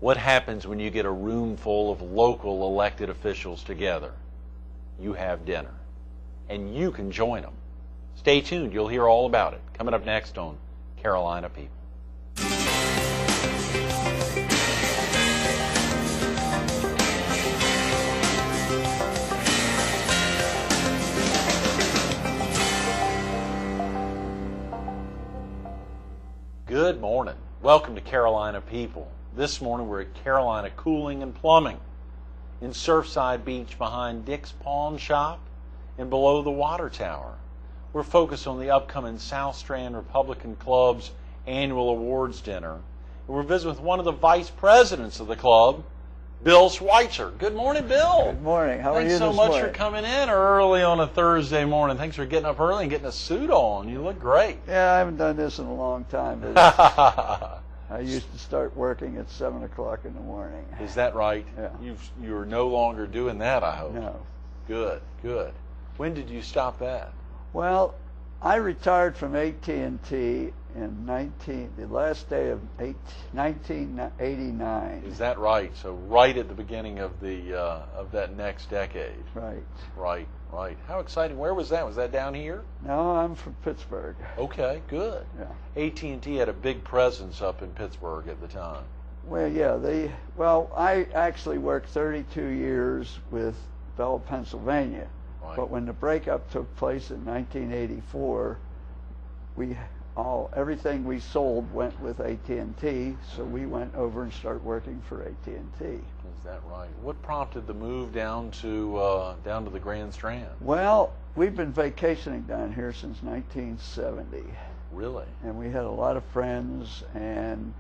What happens when you get a room full of local elected officials together? You have dinner, and you can join them. Stay tuned. You'll hear all about it coming up next on Carolina People. Good morning. Welcome to Carolina People. This morning we're at Carolina Cooling and Plumbing in Surfside Beach behind Dick's Pawn Shop and below the Water Tower. We're focused on the upcoming South Strand Republican Club's annual awards dinner. And we're visiting with one of the vice presidents of the club, Bill Schweitzer. Good morning, Bill. Good morning. How are you this morning? Thanks so much for coming in early on a Thursday morning. Thanks for getting up early and getting a suit on. You look great. Yeah, I haven't done this in a long time. But I used to start working at 7 o'clock in the morning. Is that right? Yeah. You're no longer doing that, I hope. No. Good, good. When did you stop that? Well, I retired from AT&T in the last day of 1989. Is that right? So right at the beginning of that next decade. Right. Right, right. How exciting! Where was that? Was that down here? No, I'm from Pittsburgh. Okay, good. Yeah. AT&T had a big presence up in Pittsburgh at the time. Well, yeah. I actually worked 32 years with Bell, Pennsylvania. Right. But when the breakup took place in 1984, everything we sold went with AT&T, so we went over and started working for AT&T. Is that right? What prompted the move down to the Grand Strand? Well, we've been vacationing down here since 1970. Really? And we had a lot of friends, and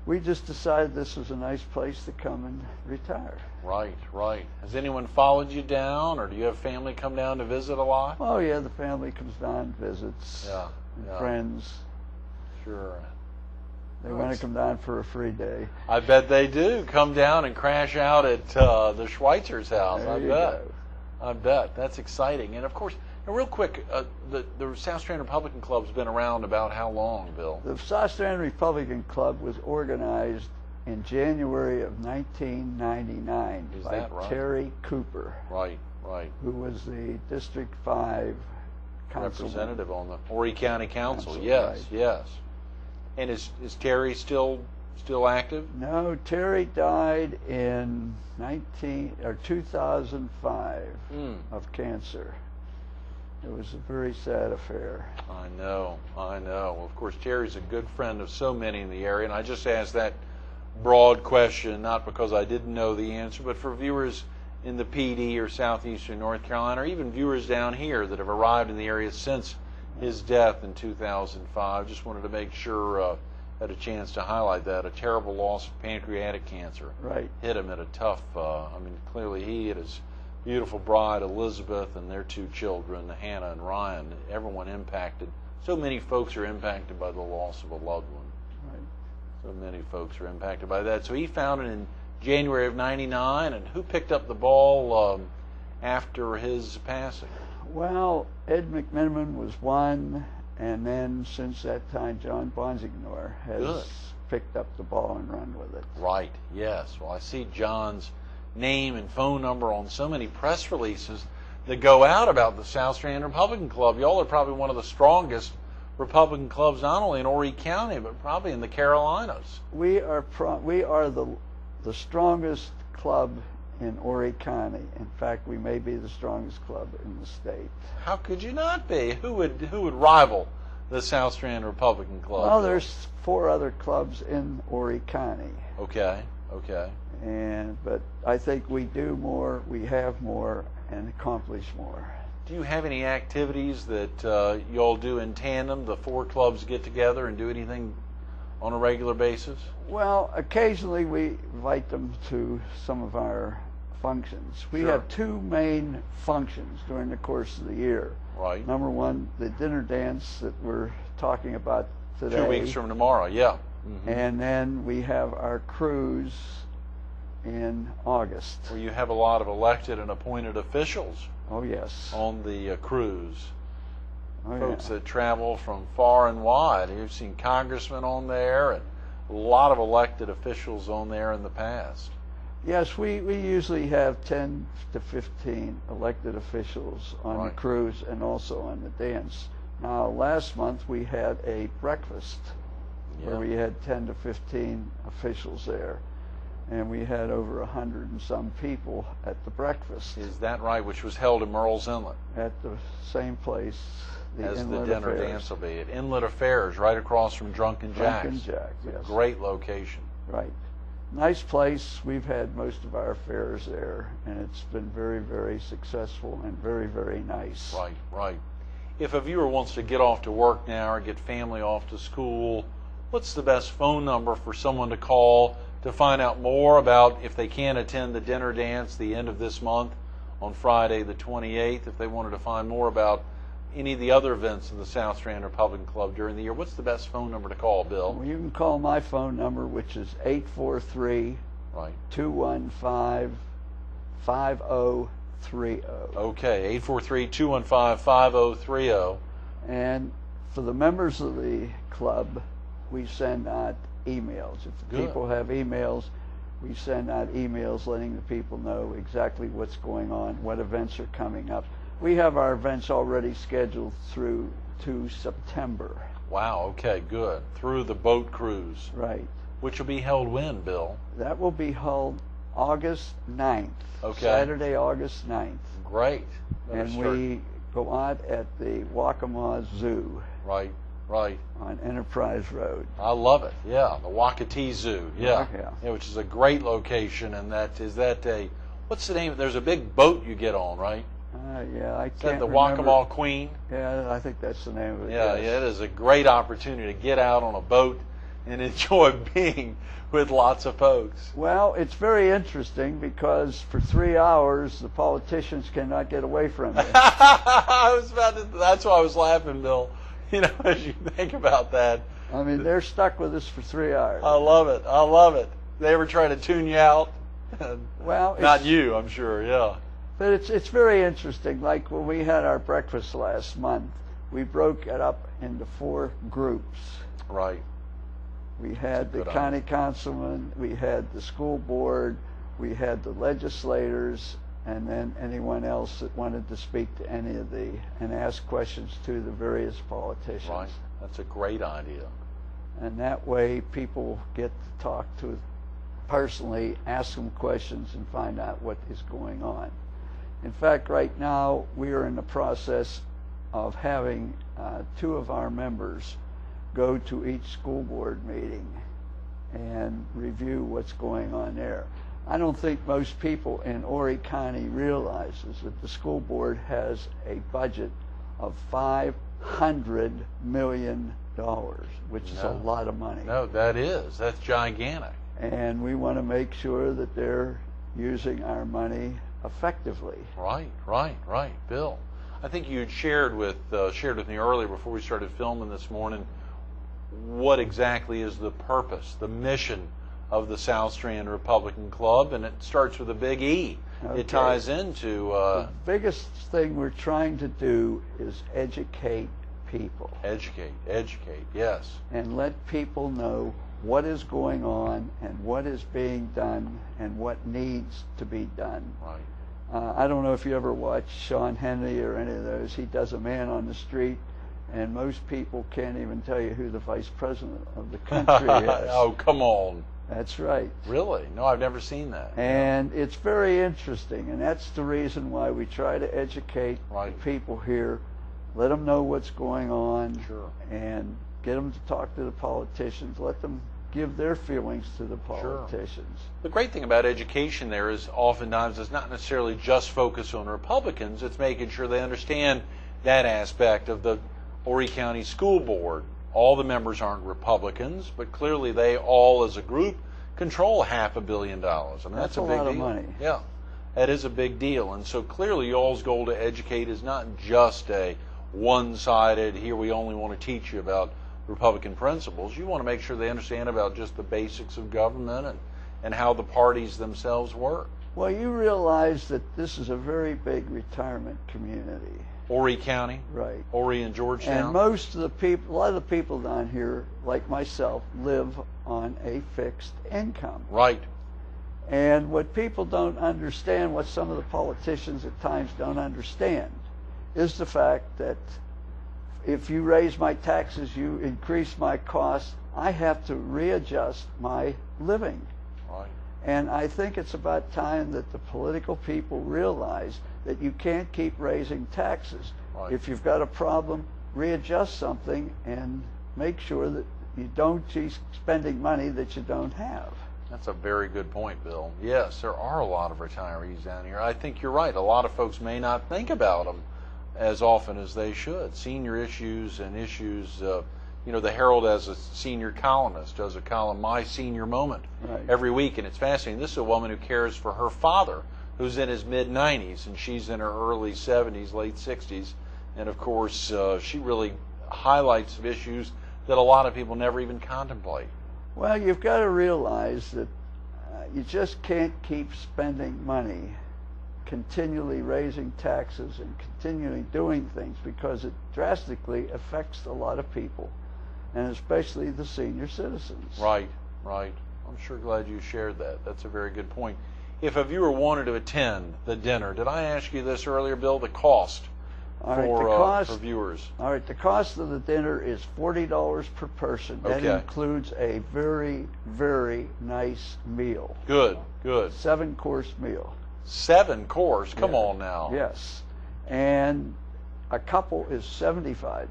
we just decided this was a nice place to come and retire. Right, right. Has anyone followed you down, or do you have family come down to visit a lot? Oh yeah, the family comes down, visits, and friends. Sure. They want to come down for a free day. I bet they do. Come down and crash out at the Schweitzer's house. There you go. I bet. That's exciting. And of course, and real quick, the South Strand Republican Club's been around about how long, Bill? The South Strand Republican Club was organized in January of 1999 by Terry Cooper. Right, right. Who was the District 5 representative on the Horry County Council. Yes, right. Yes. And is Terry still active? No, Terry died in 2005 of cancer. It was a very sad affair. I know. Well, of course, Terry's a good friend of so many in the area, and I just asked that broad question, not because I didn't know the answer, but for viewers in the PD or southeastern North Carolina, or even viewers down here that have arrived in the area since his death in 2005. Just wanted to make sure had a chance to highlight that. A terrible loss of pancreatic cancer. Right. Hit him at a tough, clearly he and his beautiful bride, Elizabeth, and their two children, Hannah and Ryan, everyone impacted. So many folks are impacted by the loss of a loved one. Right. So many folks are impacted by that. So he found it in January of '99, and who picked up the ball after his passing? Well, Ed McMiniman was one, and then since that time, John Bonsignor has picked up the ball and run with it. Right, yes. Well, I see John's name and phone number on so many press releases that go out about the South Strand Republican Club. Y'all are probably one of the strongest Republican clubs, not only in Horry County, but probably in the Carolinas. We are the strongest club in Horry County. In fact, we may be the strongest club in the state. How could you not be? Who would rival the South Strand Republican Club? Well, there's 4 other clubs in Horry County. Okay. But I think we do more, we have more, and accomplish more. Do you have any activities that y'all do in tandem? The 4 clubs get together and do anything on a regular basis? Well, occasionally we invite them to some of our functions. We have 2 main functions during the course of the year. Right. Number one, the dinner dance that we're talking about today. 2 weeks from tomorrow, yeah. Mm-hmm. And then we have our cruise in August. Where you have a lot of elected and appointed officials. Oh, yes. On the cruise. Folks that travel from far and wide. You've seen congressmen on there and a lot of elected officials on there in the past. Yes, we usually have 10 to 15 elected officials on the cruise and also on the dance. Now, last month we had a breakfast where we had 10 to 15 officials there, and we had over 100 and some people at the breakfast. Is that right? Which was held in Murrells Inlet? At the same place. As the dinner dance will be at Inlet Affairs, right across from Drunken Jack's. Drunken Jack, yes. Great location. Right. Nice place. We've had most of our affairs there, and it's been very, very successful and very, very nice. Right, right. If a viewer wants to get off to work now or get family off to school, what's the best phone number for someone to call to find out more about if they can attend the dinner dance the end of this month on Friday the 28th, if they wanted to find more about any of the other events in the South Strand Republican Club during the year? What's the best phone number to call, Bill? Well, you can call my phone number, which is 843-215-5030. Okay, 843-215-5030. And for the members of the club, we send out emails. If the people have emails, we send out emails letting the people know exactly what's going on, what events are coming up. We have our events already scheduled through to September. Wow, okay, good. Through the boat cruise. Right. Which will be held when, Bill? That will be held August 9th. Okay. Saturday, August 9th. Great. And we go out at the Waccamaw Zoo. Right, right. On Enterprise Road. I love it, yeah. The Wakatee Zoo, yeah. Yeah. Which is a great location, and is that a, what's the name? There's a big boat you get on, right? Yeah, I Is can't that the remember. Waccamaw Queen? Yeah, I think that's the name of it. Yeah, yes. yeah, it is a great opportunity to get out on a boat and enjoy being with lots of folks. Well, it's very interesting because for 3 hours the politicians cannot get away from you. That's why I was laughing, Bill. You know, as you think about that. I mean, they're stuck with us for 3 hours. I love it. I love it. They ever try to tune you out? Well, not you, I'm sure. Yeah. But it's very interesting. Like when we had our breakfast last month, we broke it up into 4 groups. Right. We had the county councilman, we had the school board, we had the legislators, and then anyone else that wanted to speak to any of and ask questions to the various politicians. Right. That's a great idea. And that way people get to talk to personally, ask them questions, and find out what is going on. In fact, right now we are in the process of having 2 of our members go to each school board meeting and review what's going on there. I don't think most people in Horry County realizes that the school board has a budget of $500 million, which is a lot of money. No, that's gigantic. And we want to make sure that they're using our money effectively. Right, Bill. I think you had shared with me earlier before we started filming this morning what exactly is the purpose, the mission of the South Strand Republican Club, and it starts with a big E. Okay. It ties into the biggest thing we're trying to do is educate people. Educate, yes. And let people know what is going on and what is being done and what needs to be done. Right. I don't know if you ever watch Sean Hannity or any of those. He does a man on the street, and most people can't even tell you who the vice president of the country is. Oh, come on. That's right. Really? No, I've never seen that. And it's very interesting, and that's the reason why we try to educate the people here, let them know what's going on, and get them to talk to the politicians, let them give their feelings to the politicians. Sure. The great thing about education there is oftentimes it's not necessarily just focused on Republicans, it's making sure they understand that aspect of the Horry County School Board. All the members aren't Republicans, but clearly they all as a group control $500 million. I mean, that's a big lot deal. Of money. Yeah, that is a big deal. And so clearly y'all's goal to educate is not just a one-sided, here we only want to teach you about Republican principles. You want to make sure they understand about just the basics of government and how the parties themselves work. Well, you realize that this is a very big retirement community. Horry County. Right. Horry and Georgetown. And most of the people, a lot of the people down here, like myself, live on a fixed income. Right. And what people don't understand, what some of the politicians at times don't understand, is the fact that if you raise my taxes, you increase my costs, I have to readjust my living. Right. And I think it's about time that the political people realize that you can't keep raising taxes. Right. If you've got a problem, readjust something and make sure that you don't keep spending money that you don't have. That's a very good point, Bill. Yes, there are a lot of retirees down here. I think you're right. A lot of folks may not think about them as often as they should. Senior issues and issues, the Herald, as a senior columnist, does a column, My Senior Moment, Right. every week, and it's fascinating. This is a woman who cares for her father, who's in his mid-90s, and she's in her early 70s, late 60s, and of course, she really highlights some issues that a lot of people never even contemplate. Well, you've got to realize that you just can't keep spending money, continually raising taxes and continually doing things, because it drastically affects a lot of people, and especially the senior citizens. Right, right. I'm sure glad you shared that. That's a very good point. If a viewer wanted to attend the dinner, did I ask you this earlier, Bill, the cost for viewers? All right, the cost of the dinner is $40 per person. That Okay. includes a very, very nice meal. Good, good. 7-course meal. 7 course? Come on now. Yes. And a couple is $75.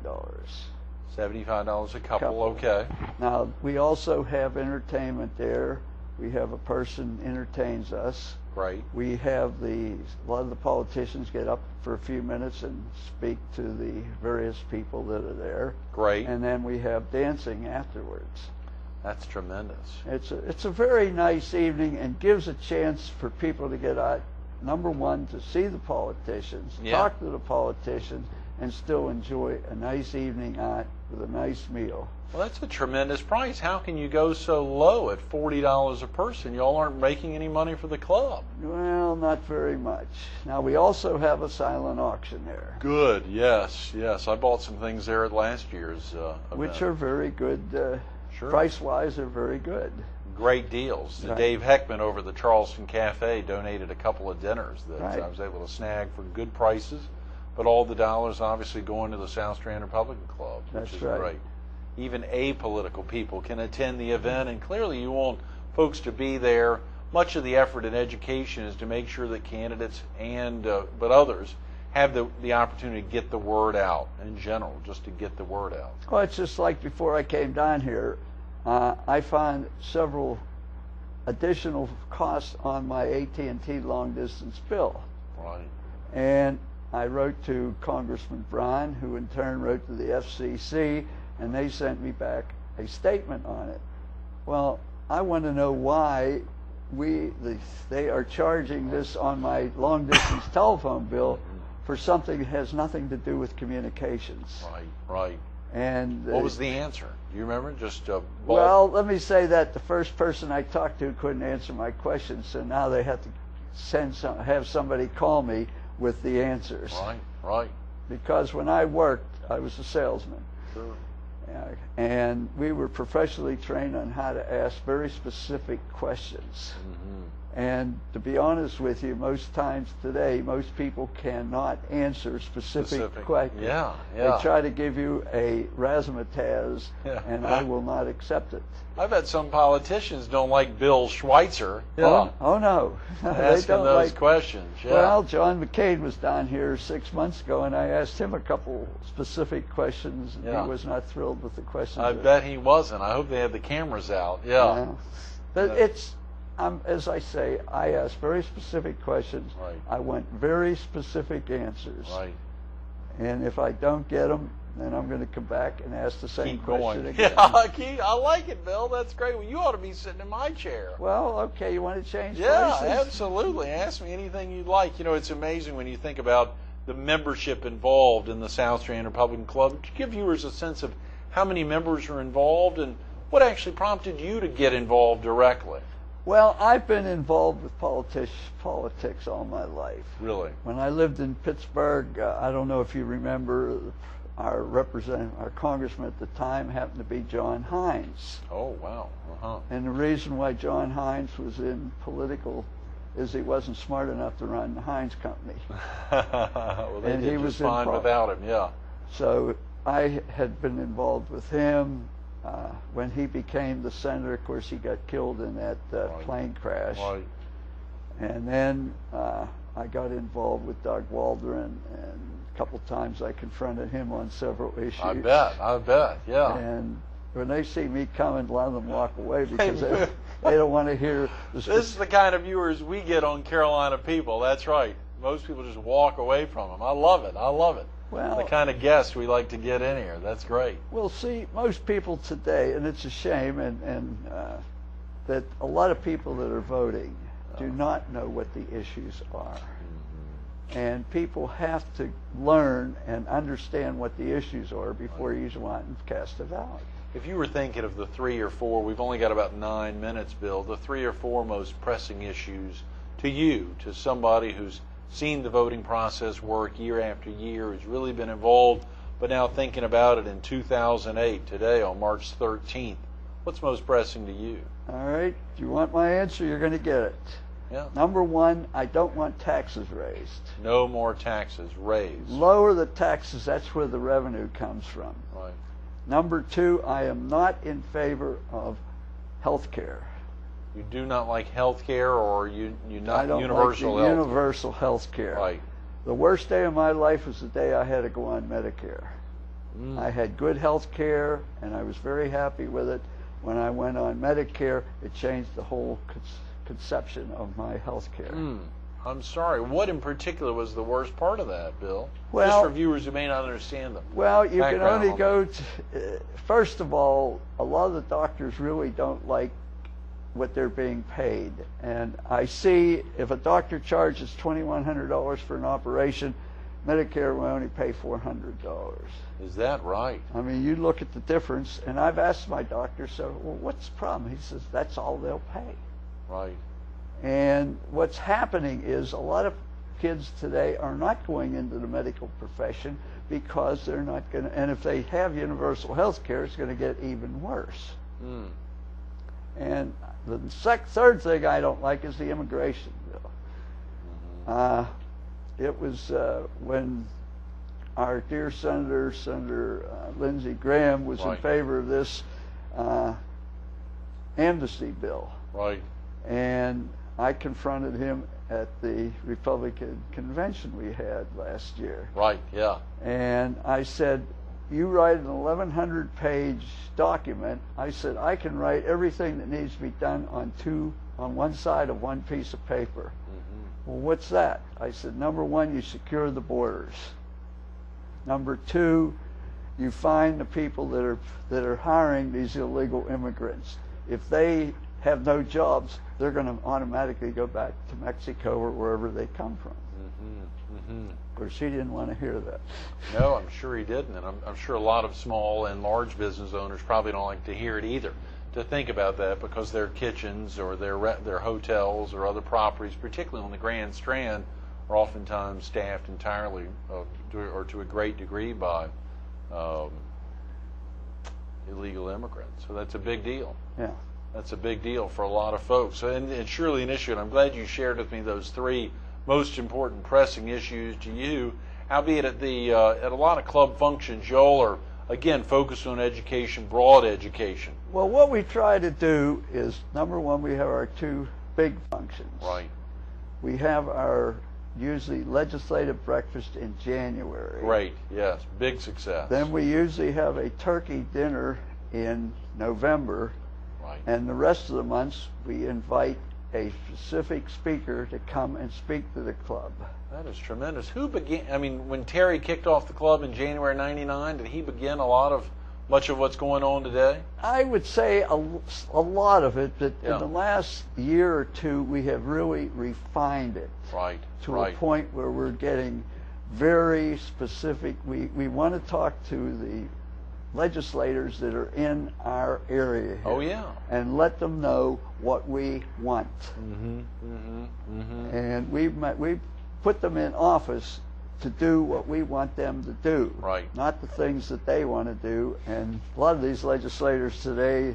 $75 a couple, okay. Now, we also have entertainment there. We have a person entertains us. Great. We have a lot of the politicians get up for a few minutes and speak to the various people that are there. Great. And then we have dancing afterwards. That's tremendous. It's a very nice evening and gives a chance for people to get out, number one, to see the politicians, talk to the politicians, and still enjoy a nice evening out with a nice meal. Well, that's a tremendous price. How can you go so low at $40 a person? Y'all aren't making any money for the club. Well, not very much. Now, we also have a silent auction there. Good, yes, yes. I bought some things there at last year's event. Which are very good. Sure. Price-wise, they're very good. Great deals. Right. Dave Heckman over at the Charleston Cafe donated a couple of dinners that Right. I was able to snag for good prices, but all the dollars obviously going to the South Strand Republican Club, which That's is right. great. Even apolitical people can attend the event, and clearly you want folks to be there. Much of the effort in education is to make sure that candidates and but others have the opportunity to get the word out in general, just to get the word out. Well, it's just like before I came down here, I found several additional costs on my AT&T long-distance bill. Right. And I wrote to Congressman Braun, who in turn wrote to the FCC, and they sent me back a statement on it. Well, I want to know why they are charging this on my long-distance telephone bill for something that has nothing to do with communications. Right, right. And what was the answer? Do you remember? Just well, let me say that the first person I talked to couldn't answer my questions, so now they have to have somebody call me with the answers. Right, right. Because when I worked, I was a salesman. Sure. And we were professionally trained on how to ask very specific questions. Mm-hmm. And to be honest with you, most times today, most people cannot answer specific questions. Yeah, yeah. They try to give you a razzmatazz, and I will not accept it. I bet some politicians don't like Bill Schweitzer. Oh no. They Asking don't those like questions. Yeah. Well, John McCain was down here 6 months ago, and I asked him a couple specific questions, and he was not thrilled with the questions. I bet he wasn't. I hope they had the cameras out. Yeah. But it's, as I say, I ask very specific questions. Right. I want very specific answers. Right. And if I don't get them, then I'm going to come back and ask the same Keep question going. again. Yeah, I like it, Bill. That's great. Well, you ought to be sitting in my chair. Well, okay, you want to change Yeah, places? absolutely. Ask me anything you'd like. You know, it's amazing when you think about the membership involved in the South Strand Republican Club. To give viewers a sense of how many members are involved and what actually prompted you to get involved directly. Well, I've been involved with politics all my life. Really? When I lived in Pittsburgh, I don't know if you remember, our congressman at the time happened to be John Hines. Oh, wow. Uh-huh. And the reason why John Hines was in political is he wasn't smart enough to run the Hines Company. Well, they and did he just was fine without him, yeah. So I had been involved with him. When he became the senator, of course, he got killed in that Right. plane crash. Right. And then I got involved with Doug Waldron, and a couple times I confronted him on several issues. I bet, yeah. And when they see me coming, a lot of them walk away because they don't want to hear This is the kind of viewers we get on Carolina People. That's right. Most people just walk away from them. I love it. Well, the kind of guests we like to get in here. That's great. Well, see, most people today, and it's a shame, and that a lot of people that are voting do not know what the issues are. And people have to learn and understand what the issues are before you go out and cast a ballot. If you were thinking of the 3 or 4, we've only got about 9 minutes, Bill, the 3 or 4 most pressing issues to you, to somebody who's seen the voting process work year after year, who's really been involved, but now thinking about it in 2008, today on March 13th, what's most pressing to you? All right, if you want my answer, you're going to get it. Yeah. Number one, I don't want taxes raised. No more taxes raised. Lower the taxes, that's where the revenue comes from. Right. Number two, I am not in favor of health care. You do not like health care, or you not I don't universal like the health? universal health care. Right. The worst day of my life was the day I had to go on Medicare. I had good health care, and I was very happy with it. When I went on Medicare, it changed the whole conception of my health care. I'm sorry. What in particular was the worst part of that, Bill? Well, just for viewers who may not understand them. Well, you can Background only on go to, first of all, a lot of the doctors really don't like what they're being paid. And I see if a doctor charges $2,100 for an operation, Medicare will only pay $400. Is that right? I mean, you look at the difference, and I've asked my doctor, so, well, what's the problem? He says, that's all they'll pay. Right. And what's happening is a lot of kids today are not going into the medical profession because they're not going to, and if they have universal health care, it's going to get even worse. And the third thing I don't like is the immigration bill. It was when our dear Senator Lindsey Graham was in favor of this amnesty bill. Right. And I confronted him at the Republican convention we had last year. Right, yeah. And I said, you write an 1,100-page document. I said, I can write everything that needs to be done on one side of one piece of paper. Well, what's that? I said, number one, you secure the borders. Number two, you find the people that are hiring these illegal immigrants. If they have no jobs, they're going to automatically go back to Mexico or wherever they come from. Of course, he didn't want to hear that. No, I'm sure he didn't, and I'm sure a lot of small and large business owners probably don't like to hear it either, to think about that, because their kitchens or their hotels or other properties, particularly on the Grand Strand, are oftentimes staffed entirely or to a great degree by illegal immigrants. So that's a big deal. Yeah. That's a big deal for a lot of folks. And it's surely an issue, and I'm glad you shared with me those 3 most important pressing issues to you, albeit at a lot of club functions, y'all are, again, focused on education, broad education. Well, what we try to do is, number one, we have our 2 big functions. Right. We have our usually legislative breakfast in January. Great, yes, big success. Then we usually have a turkey dinner in November. Right. And the rest of the months, we invite a specific speaker to come and speak to the club. That is tremendous. Who began, I mean, when Terry kicked off the club in January '99, did he begin much of what's going on today? I would say a lot of it, but in the last year or 2, we have really refined it. Right. To a point where we're getting very specific. We want to talk to the legislators that are in our area here. Oh, yeah. And let them know what we want. And we've put them in office to do what we want them to do. Right. Not the things that they want to do. And a lot of these legislators today,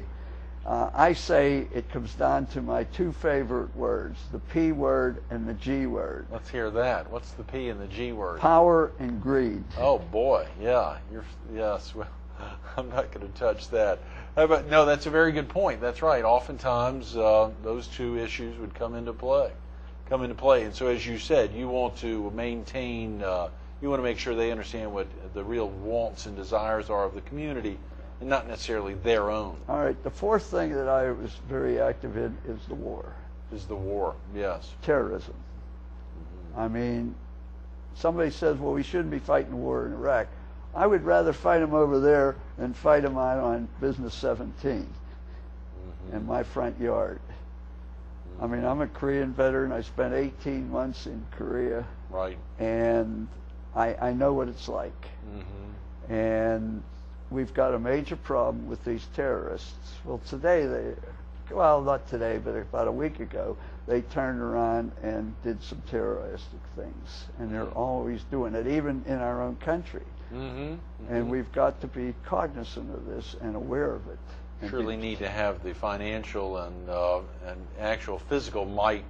I say it comes down to my two favorite words, the P word and the G word. Let's hear that. What's the P and the G word? Power and greed. Oh, boy. Yeah. Yes. Well, I'm not going to touch that. But no, that's a very good point. That's right. Oftentimes, those two issues would come into play. And so, as you said, you want to maintain, you want to make sure they understand what the real wants and desires are of the community, and not necessarily their own. All right. The fourth thing that I was very active in is the war. Yes. Terrorism. I mean, somebody says, well, we shouldn't be fighting the war in Iraq. I would rather fight them over there than fight them out on Business 17 in my front yard. I mean, I'm a Korean veteran. I spent 18 months in Korea. Right. And I know what it's like. And we've got a major problem with these terrorists. Well, not today, but about a week ago, they turned around and did some terroristic things. And they're always doing it, even in our own country. And we've got to be cognizant of this and aware of it. Surely need to have the financial and actual physical might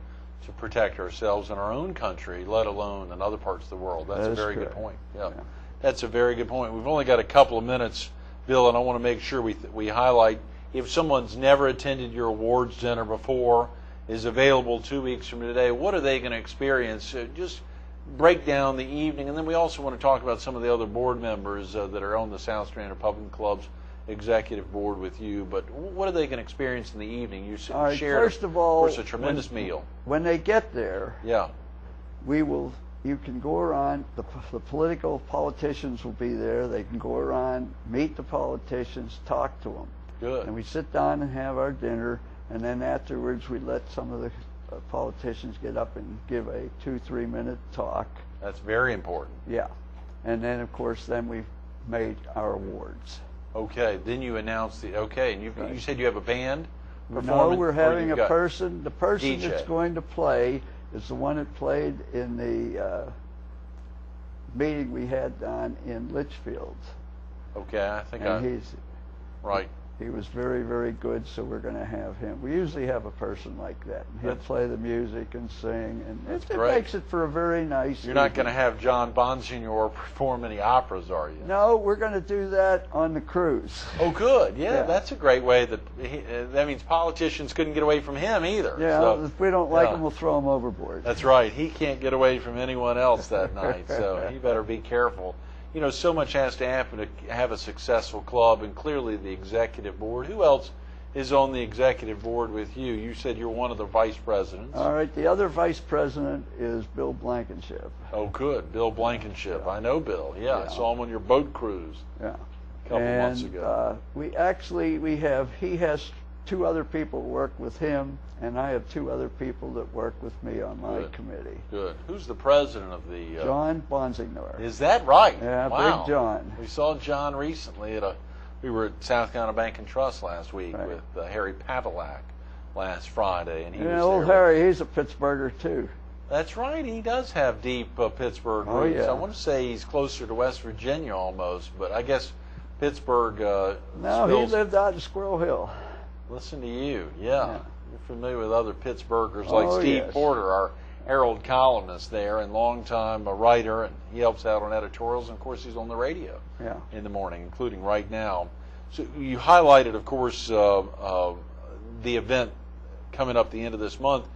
to protect ourselves in our own country, let alone in other parts of the world. That's a very good point. Yeah. That's a very good point. We've only got a couple of minutes, Bill, and I want to make sure we highlight, if someone's never attended your awards dinner before, is available 2 weeks from today, what are they going to experience? Just break down the evening, and then we also want to talk about some of the other board members that are on the South Strand Republican Club's executive board with you, but what are they going to experience in the evening? You shared, first of all, course, a tremendous meal. When they get there, yeah, you can go around, the politicians will be there, they can go around, meet the politicians, talk to them. Good. And we sit down and have our dinner, and then afterwards we let some of the politicians get up and give a 2-3 minute talk. That's very important. Yeah. And then, of course, then we've made our awards. Okay, then you announce and you said you have a band performance? No, we're having the person DJ. That's going to play is the one that played in the meeting we had down in Litchfield. Okay, I think he's right. He was very, very good, so we're going to have him. We usually have a person like that, and he'll play the music and sing, and it makes it for a very nice You're not going to have John Bonsignor perform any operas, are you? No, we're going to do that on the cruise. Oh, good. Yeah, that's a great way. That means politicians couldn't get away from him either. Yeah, so, if we don't like him, we'll throw him overboard. That's right. He can't get away from anyone else that night, so he better be careful. You know, so much has to happen to have a successful club, and clearly the executive board. Who else is on the executive board with you? You said you're one of the vice presidents. All right, the other vice president is Bill Blankenship. Oh, good. Bill Blankenship. Yeah. I know Bill. Yeah, I saw him on your boat cruise a couple months ago. He has 2 other people work with him, and I have 2 other people that work with me on my committee. Good. Who's the president of the... John Bonsignor. Is that right? Yeah, wow. Big John. We saw John recently we were at South Carolina Bank and Trust last week with Harry Pavlak last Friday, and he was old there. Harry, he's a Pittsburgher too. That's right. He does have deep Pittsburgh roots. Oh, yeah. I want to say he's closer to West Virginia almost, but I guess Pittsburgh... no, he lived out in Squirrel Hill. Listen to you, yeah. You're familiar with other Pittsburghers like Steve Porter, our Herald columnist there, and longtime writer, and he helps out on editorials, and of course he's on the radio in the morning, including right now. So you highlighted, of course, the event coming up the end of this month.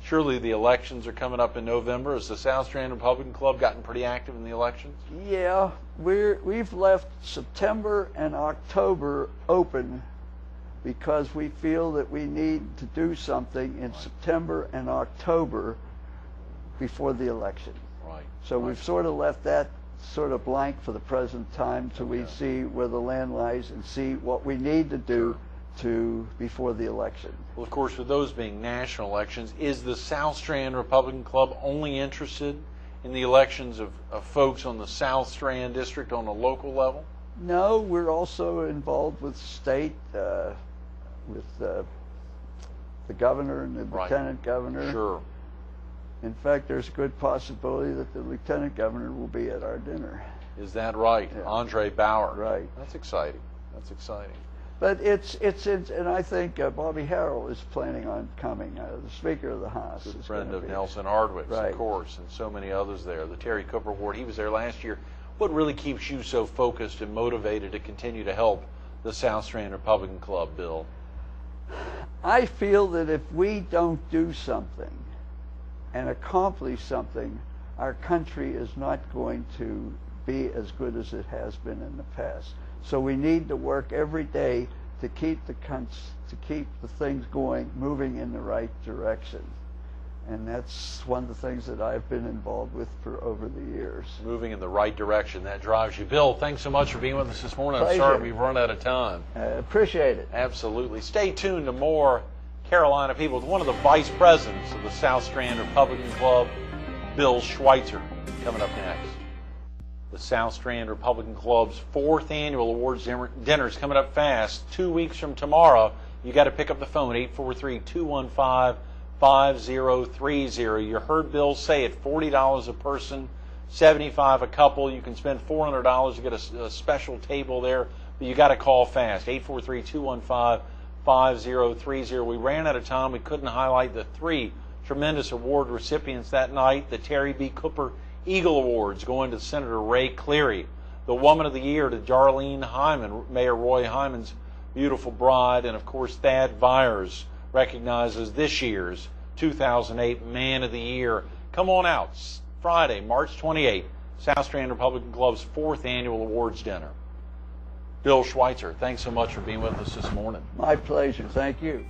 Surely the elections are coming up in November. Has the South Strand Republican Club gotten pretty active in the elections? Yeah, we've left September and October open because we feel that we need to do something in September and October before the election. Right. So we've sort of left that sort of blank for the present time till we see where the land lies and see what we need to do before the election. Well, of course, with those being national elections, is the South Strand Republican Club only interested in the elections of folks on the South Strand district on a local level? No, we're also involved with state, with the governor and the Right. lieutenant governor. Sure. In fact, there's a good possibility that the lieutenant governor will be at our dinner. Is that right? Yeah. Andre Bauer. Right. That's exciting. That's exciting. But and I think Bobby Harrell is planning on coming. The Speaker of the House. Good is friend gonna of be. Nelson Hardwicks, Right. of course, and so many others there. The Terry Cooper Award, he was there last year. What really keeps you so focused and motivated to continue to help the South Strand Republican Club, Bill? I feel that if we don't do something and accomplish something, our country is not going to be as good as it has been in the past. So we need to work every day to keep the things going, moving in the right direction. And that's one of the things that I've been involved with for over the years. Moving in the right direction, that drives you. Bill, thanks so much for being with us this morning. I'm Pleasure. sorry we've run out of time. Appreciate it. Absolutely. Stay tuned to more Carolina People with one of the vice presidents of the South Strand Republican Club, Bill Schweitzer, coming up next. The South Strand Republican Club's 4th annual awards dinner is coming up fast. 2 weeks from tomorrow, you got to pick up the phone, 843-215-5030. You heard Bill say it, $40 a person, $75 a couple. You can spend $400 to get a special table there, but you got to call fast, 843-215-5030. We ran out of time. We couldn't highlight the 3 tremendous award recipients that night. The Terry B. Cooper Eagle Awards going to Senator Ray Cleary. The Woman of the Year to Darlene Hyman, Mayor Roy Hyman's beautiful bride. And, of course, Thad Vyers recognizes this year's 2008 Man of the Year. Come on out. Friday, March 28th, South Strand Republican Club's 4th annual awards dinner. Bill Schweitzer, thanks so much for being with us this morning. My pleasure. Thank you.